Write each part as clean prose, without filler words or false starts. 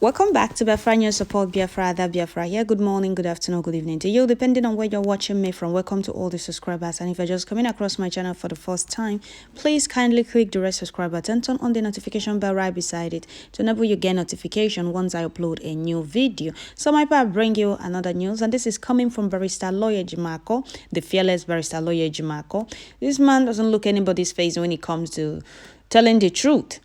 Welcome back to Biafra News Support Biafra, that Biafra here. Good morning, good afternoon, good evening to you, depending on where you're watching me from. Welcome to all the subscribers. And if you're just coming across my channel for the first time, please kindly click the red subscribe button, turn on the notification bell right beside it to enable you get notification once I upload a new video. So my part bring you another news, and this is coming from Barrister Lawyer Jimako, the fearless Barrister Lawyer Jimako. This man doesn't look anybody's face when it comes to telling the truth.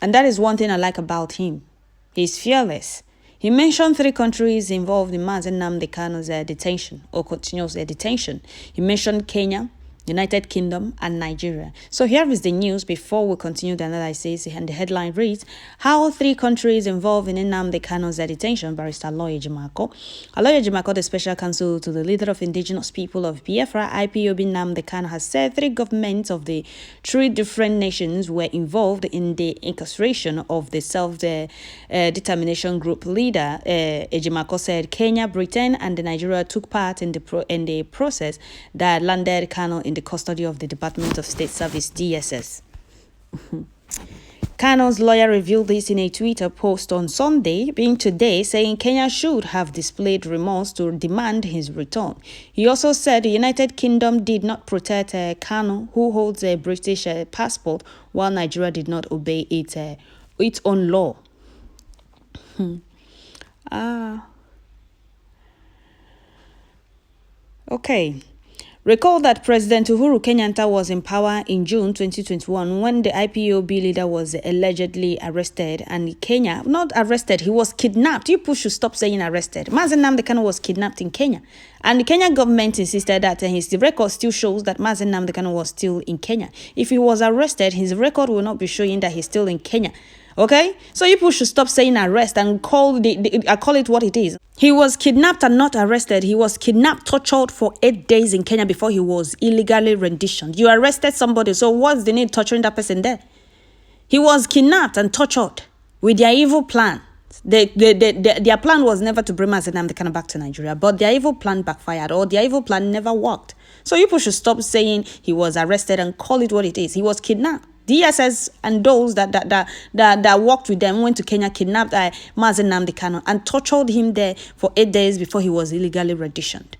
And that is one thing I like about him. He's fearless. He mentioned 3 countries involved in Nnamdi Kanu's detention or continuous detention. He mentioned Kenya, United Kingdom, and Nigeria. So here is the news before we continue the analysis, and the headline reads, how 3 countries involved in Nnamdi Kanu's detention, Barrister Lawyer Jimako. Lawyer Jimako, the special counsel to the leader of indigenous people of Biafra, IPOB Nnamdi Kanu, has said 3 governments of the 3 different nations were involved in the incarceration of the self-determination group leader. Jimako said Kenya, Britain, and Nigeria took part in the process that landed Kanu in the custody of the Department of State Service, DSS. Kanu's lawyer revealed this in a Twitter post on Sunday, being today, saying Kenya should have displayed remorse to demand his return. He also said the United Kingdom did not protect Kanu, who holds a British passport, while Nigeria did not obey its own law. Okay. Recall that President Uhuru Kenyatta was in power in June 2021 when the IPOB leader was allegedly arrested, and Kenya, not arrested, he was kidnapped. You people should stop saying arrested. Nnamdi Kanu was kidnapped in Kenya, and the Kenyan government insisted that the record still shows that Nnamdi Kanu was still in Kenya. If he was arrested, his record will not be showing that he's still in Kenya. Okay, so you people should stop saying arrest and call it what it is. He was kidnapped and not arrested. He was kidnapped, tortured for 8 days in Kenya before he was illegally renditioned. You arrested somebody, so what's the need torturing that person there? He was kidnapped and tortured with their evil plan. Their plan was never to bring Nnamdi Kanu back to Nigeria, but their evil plan backfired, or their evil plan never worked. So you people should stop saying he was arrested and call it what it is. He was kidnapped. DSS and those that worked with them went to Kenya, kidnapped Nnamdi Kanu and tortured him there for 8 days before he was illegally renditioned.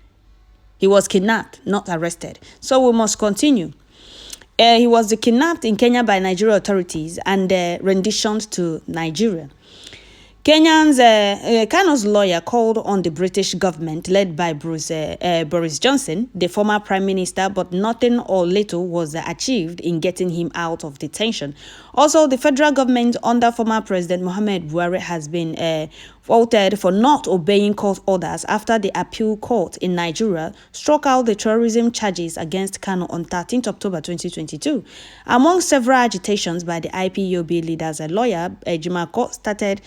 He was kidnapped, not arrested. So we must continue. He was kidnapped in Kenya by Nigerian authorities and renditioned to Nigeria. Kanu's lawyer called on the British government, led by Boris Johnson, the former prime minister, but nothing or little was achieved in getting him out of detention. Also, the federal government under former President Muhammad Buhari has been faulted for not obeying court orders after the appeal court in Nigeria struck out the terrorism charges against Kanu on 13 October 2022. Among several agitations by the IPOB leaders, a lawyer, Jimako, stated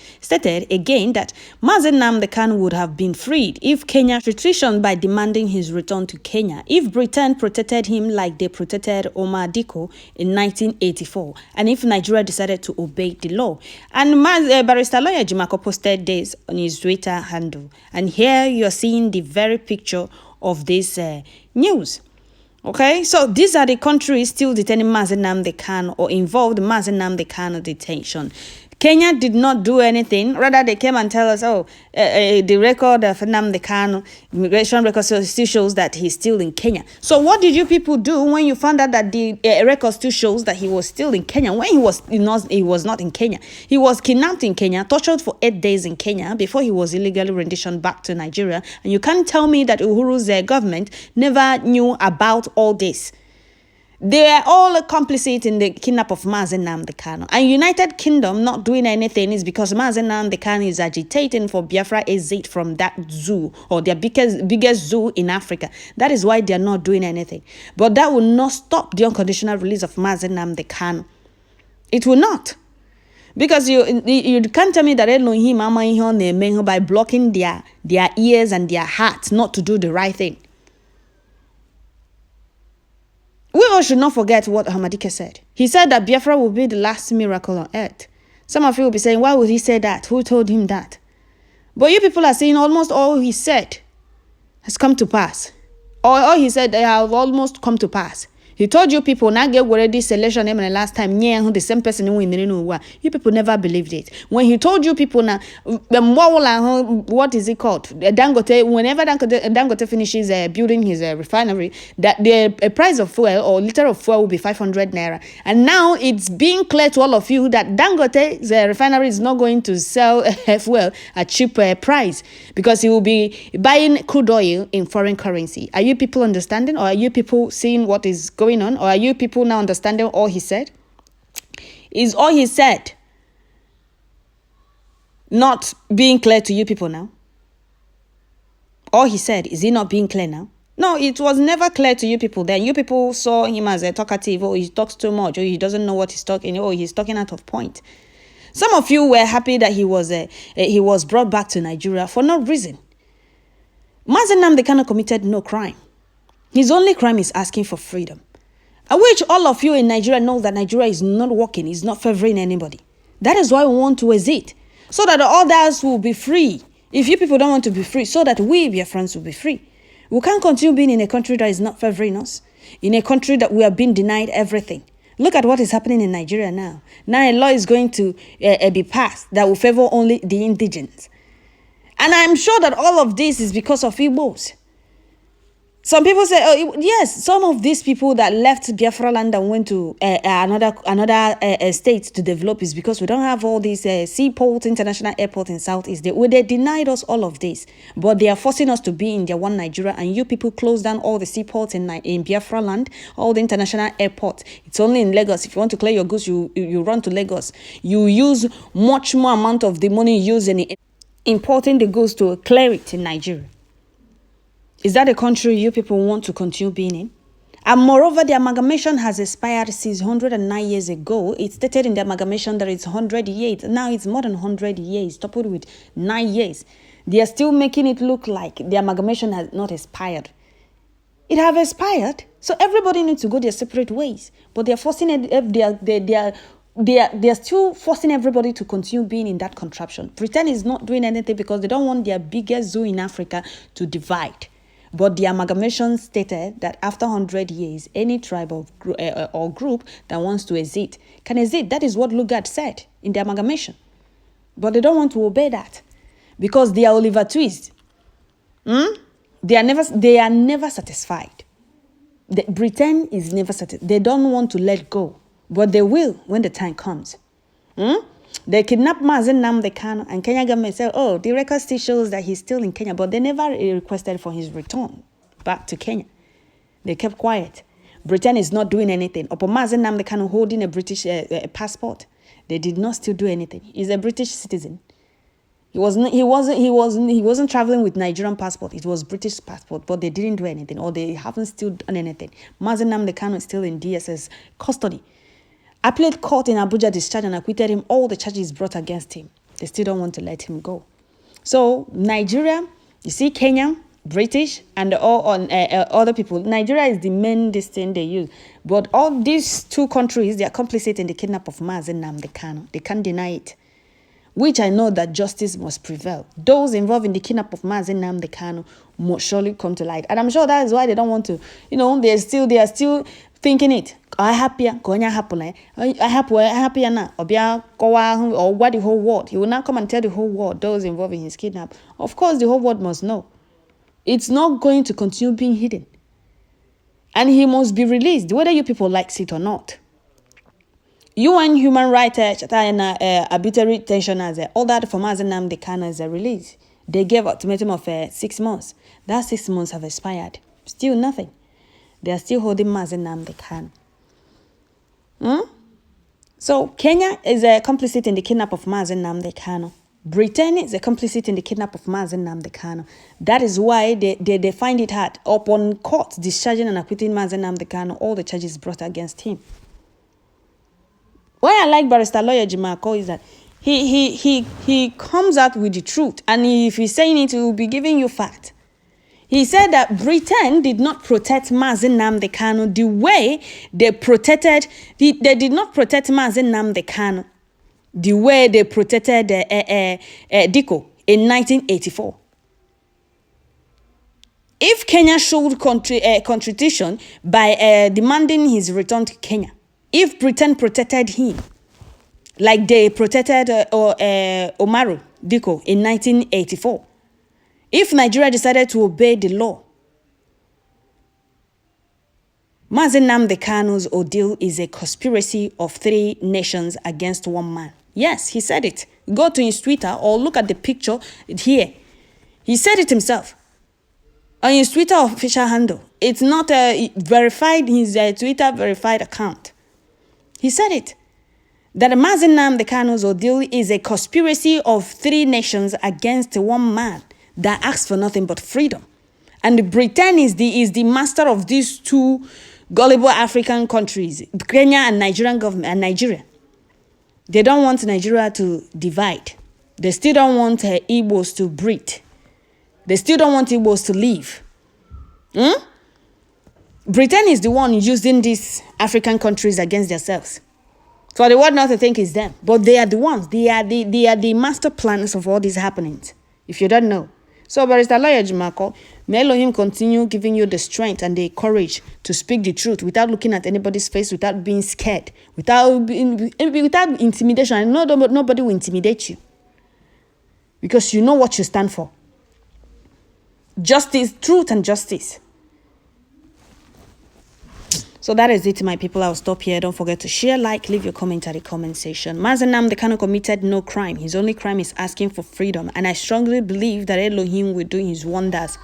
again that Nnamdi Kanu would have been freed if Kenya petitioned by demanding his return to Kenya, if Britain protected him like they protected Omar Diko in 1984, and if Nigeria decided to obey the law. And Barrister Lawyer Jimako posted this on his Twitter handle. And here you're seeing the very picture of this news. Okay, so these are the countries still detaining Nnamdi Kanu or involved in Nnamdi Kanu detention. Kenya did not do anything. Rather, they came and tell us, the record of Nnamdi Kanu, immigration record still shows that he's still in Kenya. So what did you people do when you found out that the record still shows that he was still in Kenya? When he was not in Kenya. He was kidnapped in Kenya, tortured for 8 days in Kenya before he was illegally renditioned back to Nigeria. And you can't tell me that Uhuru's government never knew about all this. They are all complicit in the kidnap of Nnamdi Kanu. And United Kingdom not doing anything is because Nnamdi Kanu is agitating for Biafra exit from that zoo, or their biggest zoo in Africa. That is why they are not doing anything. But that will not stop the unconditional release of Nnamdi Kanu. It will not. Because you can't tell me that Elohim by blocking their ears and their hearts not to do the right thing. We all should not forget what Ahmadike said. He said that Biafra will be the last miracle on earth. Some of you will be saying, why would he say that? Who told him that? But you people are saying almost all he said has come to pass. Or all he said they have almost come to pass. He told you people now get already selection the last time. Yeah, the same person who you people never believed it. When he told you people now, what is it called? Dangote, whenever Dangote finishes building his refinery, that the price of fuel or liter of fuel will be 500 naira. And now it's being clear to all of you that Dangote's refinery is not going to sell fuel at cheap price because he will be buying crude oil in foreign currency. Are you people understanding, or are you people seeing what is going on, or are you people now understanding all he said? Is all he said not being clear to you people now? All he said, is he not being clear now? No, it was never clear to you people then. You people saw him as a talkative, or he talks too much, or he doesn't know what he's talking, or he's talking out of point. Some of you were happy that he was brought back to Nigeria for no reason. Nnamdi Kanu committed no crime. His only crime is asking for freedom. I wish all of you in Nigeria know that Nigeria is not working, is not favoring anybody. That is why we want to exit, so that others will be free. If you people don't want to be free, so that we, your friends, will be free. We can't continue being in a country that is not favoring us, in a country that we are being denied everything. Look at what is happening in Nigeria now. Now a law is going to be passed that will favor only the indigents. And I'm sure that all of this is because of Igbos. Some people say, oh, yes, some of these people that left Biafra land and went to another state to develop is because we don't have all these seaports, international airport in Southeast. They denied us all of this, but they are forcing us to be in their one Nigeria, and you people close down all the seaports in Biafra land, all the international airports. It's only in Lagos. If you want to clear your goods, you run to Lagos. You use much more amount of the money used in importing the goods to clear it in Nigeria. Is that a country you people want to continue being in? And moreover, the amalgamation has expired since 109 years ago. It stated in the amalgamation that it's 100 years. Now it's more than 100 years, coupled with 9 years. They are still making it look like the amalgamation has not expired. It have expired, so everybody needs to go their separate ways. But they are forcing they are still forcing everybody to continue being in that contraption. Britain is not doing anything because they don't want their biggest zoo in Africa to divide. But the amalgamation stated that after 100 years, any tribe or group that wants to exit can exit. That is what Lugard said in the amalgamation. But they don't want to obey that because they are Oliver Twist. They are never satisfied. Britain is never satisfied. They don't want to let go, but they will when the time comes. They kidnapped Nnamdi Kanu, and Kenya government said, oh, the record still shows that he's still in Kenya, but they never requested for his return back to Kenya. They kept quiet. Britain is not doing anything. Upon Nnamdi Kanu holding a British passport, they did not still do anything. He's a British citizen. He wasn't traveling with Nigerian passport. It was British passport, but they didn't do anything, or they haven't still done anything. Nnamdi Kanu is still in DSS custody. Appellate court in Abuja discharged and acquitted him all the charges brought against him. They still don't want to let him go. So Nigeria, you see, Kenya, British, and all other people. Nigeria is the main thing they use. But all these two countries, they are complicit in the kidnap of Nnamdi Kanu. They can't deny it. Which I know that justice must prevail. Those involved in the kidnap of Nnamdi Kanu must surely come to light. And I'm sure that is why they don't want to, they are still thinking it. I happier, going happy. I happier now. Or what the whole world. He will now come and tell the whole world, those involved in his kidnap. Of course, the whole world must know. It's not going to continue being hidden. And he must be released, whether you people like it or not. UN human rights arbitrary detention as ordered for Nnamdi Kanu as a release. They gave ultimatum of 6 months. That 6 months have expired. Still nothing. They are still holding Nnamdi Kanu. So Kenya is a complicit in the kidnap of Nnamdi Kanu. Britain is a complicit in the kidnap of Nnamdi Kanu. That is why they find it hard upon court discharging and acquitting Nnamdi Kanu, all the charges brought against him. Why I like Barrister Lawyer Jimako is that he comes out with the truth, and if he's saying it, he will be giving you fact. He said that Britain did not protect Nnamdi Kanu the way they protected. They did not protect Nnamdi Kanu the way they protected Diko in 1984. if Kenya showed contrition by demanding his return to Kenya, if Britain protected him, like they protected Umaru Diko in 1984, if Nigeria decided to obey the law, Nnamdi Kanu's ordeal is a conspiracy of 3 nations against 1 man. Yes, he said it. Go to his Twitter or look at the picture here. He said it himself. On his Twitter official handle. It's not verified, his Twitter verified account. He said it. That Nnamdi Kanu's ordeal is a conspiracy of 3 nations against 1 man that asks for nothing but freedom. And Britain is the master of these 2 gullible African countries, Kenya and Nigerian government and Nigeria. They don't want Nigeria to divide. They still don't want Igbos to breed. They still don't want Igbos to live. Britain is the one using these African countries against themselves. For the world not to think it's them. But they are the ones. They are the master planners of all these happenings. If you don't know. So, Barrister Lawyer Jumako, may Elohim continue giving you the strength and the courage to speak the truth without looking at anybody's face, without being scared, without intimidation. I know nobody will intimidate you because you know what you stand for. Justice, truth and justice. So that is it, my people. I'll stop here. Don't forget to share, like, leave your comment at the comment section. Nnamdi Kanu committed no crime. His only crime is asking for freedom. And I strongly believe that Elohim will do his wonders